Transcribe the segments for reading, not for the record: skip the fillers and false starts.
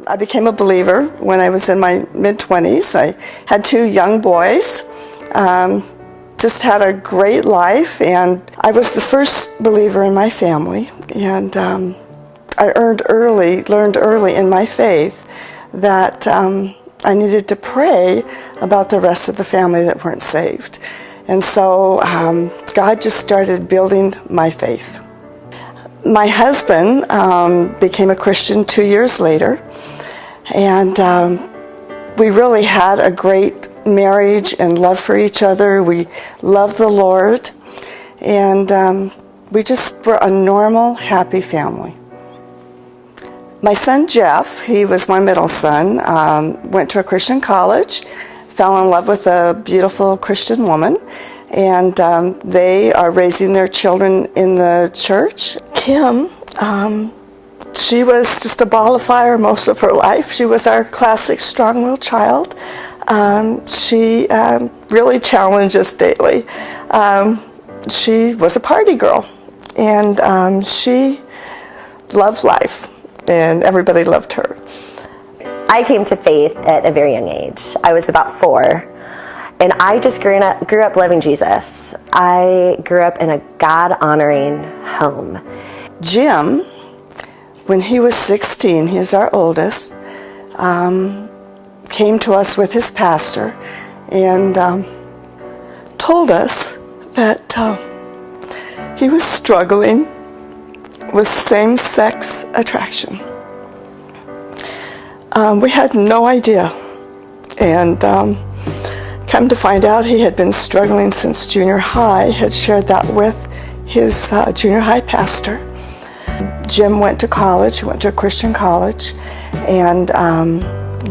I became a believer when I was in my mid-20s. I had 2 young boys, just had a great life, and I was the first believer in my family. And I learned early in my faith that I needed to pray about the rest of the family that weren't saved. And so God just started building my faith. My husband became a Christian 2 years later, and we really had a great marriage and love for each other. We loved the Lord, and we just were a normal, happy family. My son Jeff, he was my middle son, went to a Christian college, fell in love with a beautiful Christian woman, and they are raising their children in the church. Kim, she was just a ball of fire most of her life. She was our classic strong-willed child. She really challenged us daily. She was a party girl, and she loved life, and everybody loved her. I came to faith at a very young age. I was about 4. And I just grew up loving Jesus. I grew up in a God-honoring home. Jim, when he was 16, he is our oldest, came to us with his pastor and told us that he was struggling with same-sex attraction. We had no idea, and come to find out, he had been struggling since junior high, had shared that with his junior high pastor. Jim went to college, he went to a Christian college, and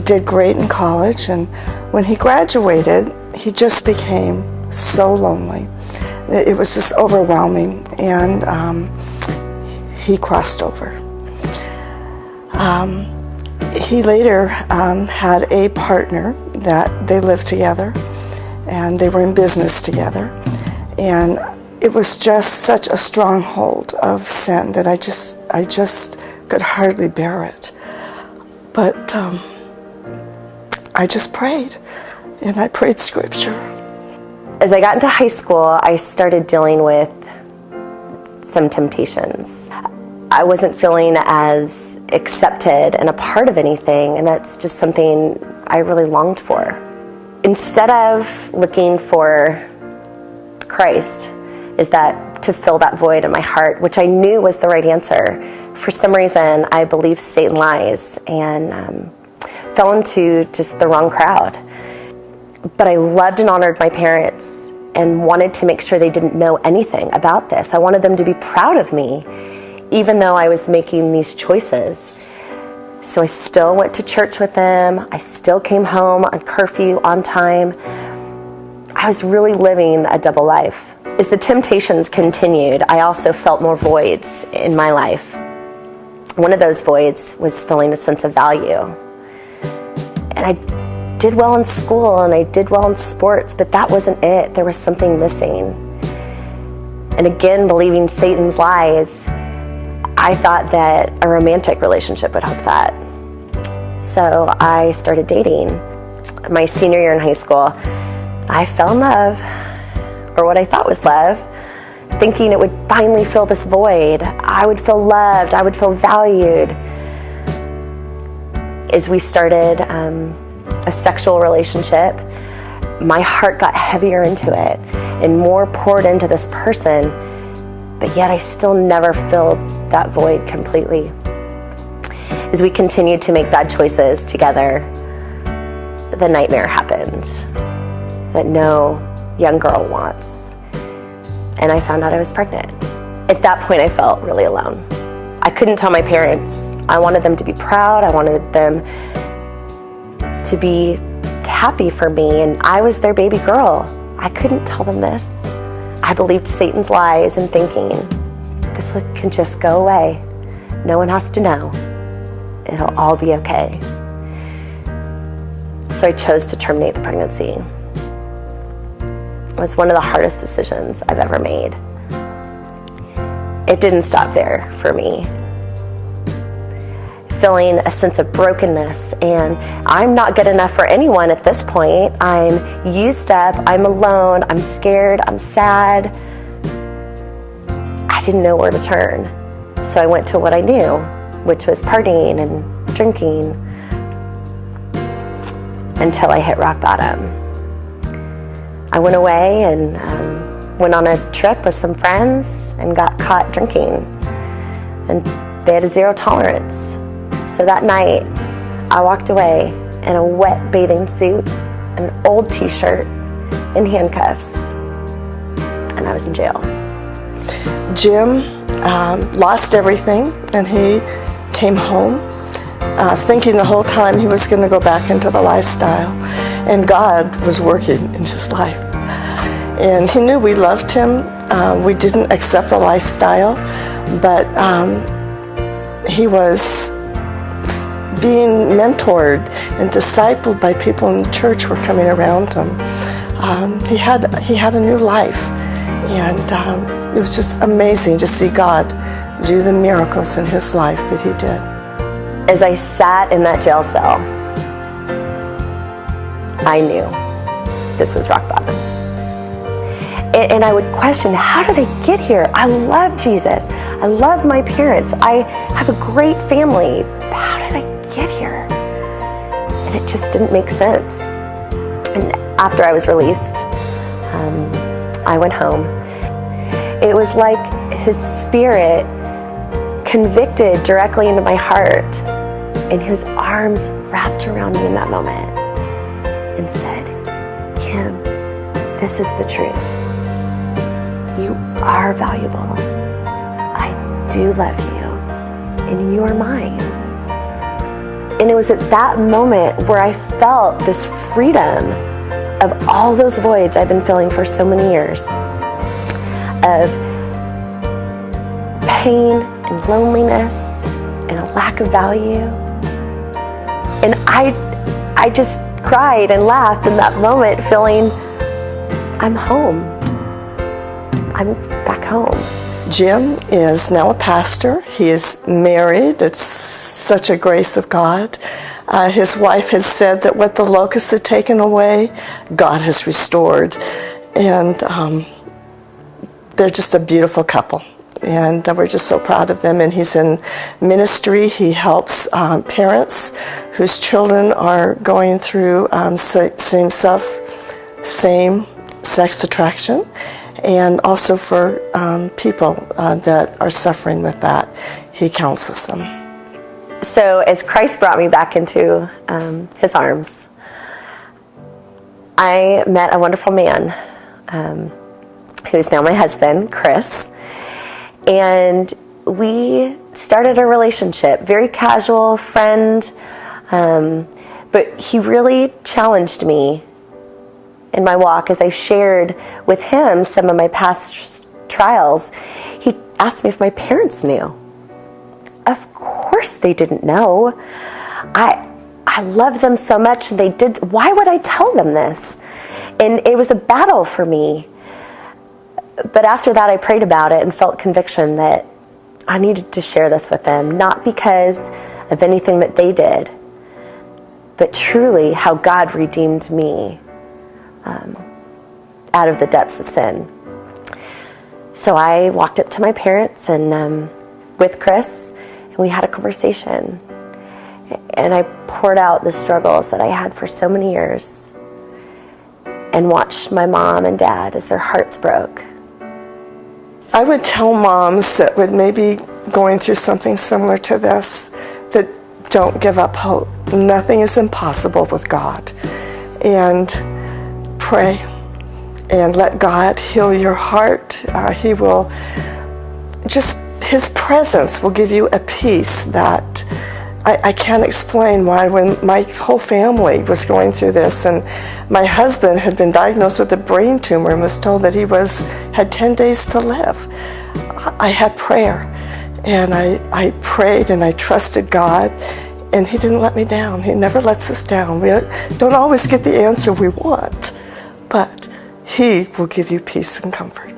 did great in college. And when he graduated, he just became so lonely. It was just overwhelming, and he crossed over. He later had a partner that they lived together, and they were in business together, and it was just such a stronghold of sin that I just could hardly bear it. But I just prayed, and I prayed scripture. As I got into high school, I started dealing with some temptations. I wasn't feeling as accepted and a part of anything, and that's just something I really longed for. Instead of looking for Christ, is that to fill that void in my heart, which I knew was the right answer. For some reason, I believed Satan lies and fell into just the wrong crowd. But I loved and honored my parents and wanted to make sure they didn't know anything about this. I wanted them to be proud of me, even though I was making these choices. So I still went to church with them. I still came home on curfew on time. I was really living a double life. As the temptations continued, I also felt more voids in my life. One of those voids was feeling a sense of value. And I did well in school and I did well in sports, but that wasn't it. There was something missing. And again, believing Satan's lies, I thought that a romantic relationship would help that. So I started dating. My senior year in high school, I fell in love, or what I thought was love, thinking it would finally fill this void. I would feel loved, I would feel valued. As we started a sexual relationship, my heart got heavier into it and more poured into this person, but yet I still never filled that void completely. As we continued to make bad choices together, the nightmare happened that no young girl wants. And I found out I was pregnant. At that point, I felt really alone. I couldn't tell my parents. I wanted them to be proud. I wanted them to be happy for me, and I was their baby girl. I couldn't tell them this. I believed Satan's lies and thinking, this can just go away. No one has to know. It'll all be okay. So I chose to terminate the pregnancy. It was one of the hardest decisions I've ever made. It didn't stop there for me. feeling a sense of brokenness, and I'm not good enough for anyone at this point. I'm used up, I'm alone, I'm scared, I'm sad. I didn't know where to turn. So I went to what I knew, which was partying and drinking, until I hit rock bottom. I went away and went on a trip with some friends and got caught drinking. And they had a zero tolerance. So that night, I walked away in a wet bathing suit, an old t-shirt, and handcuffs. And I was in jail. Jim lost everything, and he came home thinking the whole time he was going to go back into the lifestyle. And God was working in his life. And he knew we loved him. We didn't accept the lifestyle, but he was being mentored and discipled by people in the church who were coming around him. He had a new life, and it was just amazing to see God do the miracles in his life that he did. As I sat in that jail cell, I knew this was rock bottom. And I would question, how did I get here? I love Jesus. I love my parents. I have a great family. How did I get here? And it just didn't make sense. And after I was released, I went home. It was like his spirit convicted directly into my heart, and his arms wrapped around me in that moment and said, Kim, this is the truth. You are valuable. I do love you, and you're mine. And it was at that moment where I felt this freedom of all those voids I've been filling for so many years, of pain and loneliness and a lack of value. And I just cried and laughed in that moment, feeling I'm home. I'm back home. Jim is now a pastor. He is married. It's such a grace of God. His wife has said that what the locusts had taken away, God has restored. And they're just a beautiful couple. And we're just so proud of them. And he's in ministry. He helps parents whose children are going through same-sex attraction, and also for people that are suffering with that. He counsels them. So as Christ brought me back into his arms, I met a wonderful man who is now my husband, Chris. And we started a relationship, very casual, friend, but he really challenged me in my walk as I shared with him some of my past trials. He asked me if my parents knew. Of course they didn't know. I love them so much, and they did. Why would I tell them this? And it was a battle for me. But after that, I prayed about it and felt conviction that I needed to share this with them, not because of anything that they did, but truly how God redeemed me out of the depths of sin. So I walked up to my parents and with Chris, and we had a conversation. And I poured out the struggles that I had for so many years, and watched my mom and dad as their hearts broke. I would tell moms that would maybe going through something similar to this, that don't give up hope. Nothing is impossible with God. And pray and let God heal your heart. He will just, his presence will give you a peace that I can't explain why. When my whole family was going through this, and my husband had been diagnosed with a brain tumor and was told that he had 10 days to live, I had prayer, and I prayed and I trusted God, and he didn't let me down. He never lets us down. We don't always get the answer we want, but he will give you peace and comfort.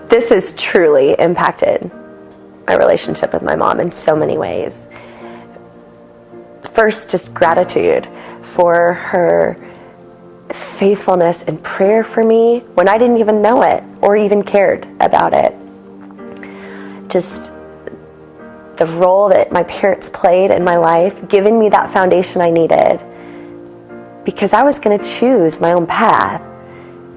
This has truly impacted my relationship with my mom in so many ways. first, just gratitude for her faithfulness and prayer for me when I didn't even know it or even cared about it. Just the role that my parents played in my life, giving me that foundation I needed, because I was going to choose my own path.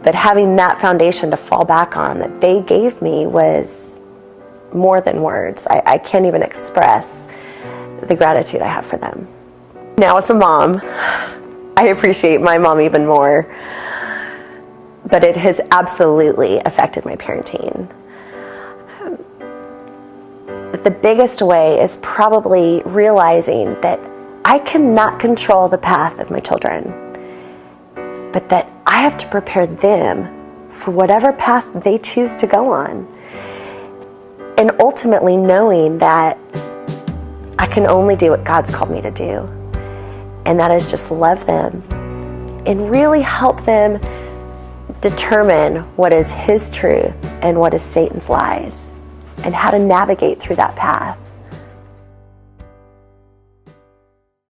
But having that foundation to fall back on that they gave me was more than words. I can't even express the gratitude I have for them. Now as a mom, I appreciate my mom even more, but it has absolutely affected my parenting. The biggest way is probably realizing that I cannot control the path of my children, but that I have to prepare them for whatever path they choose to go on. And ultimately knowing that I can only do what God's called me to do. And that is just love them and really help them determine what is His truth and what is Satan's lies and how to navigate through that path.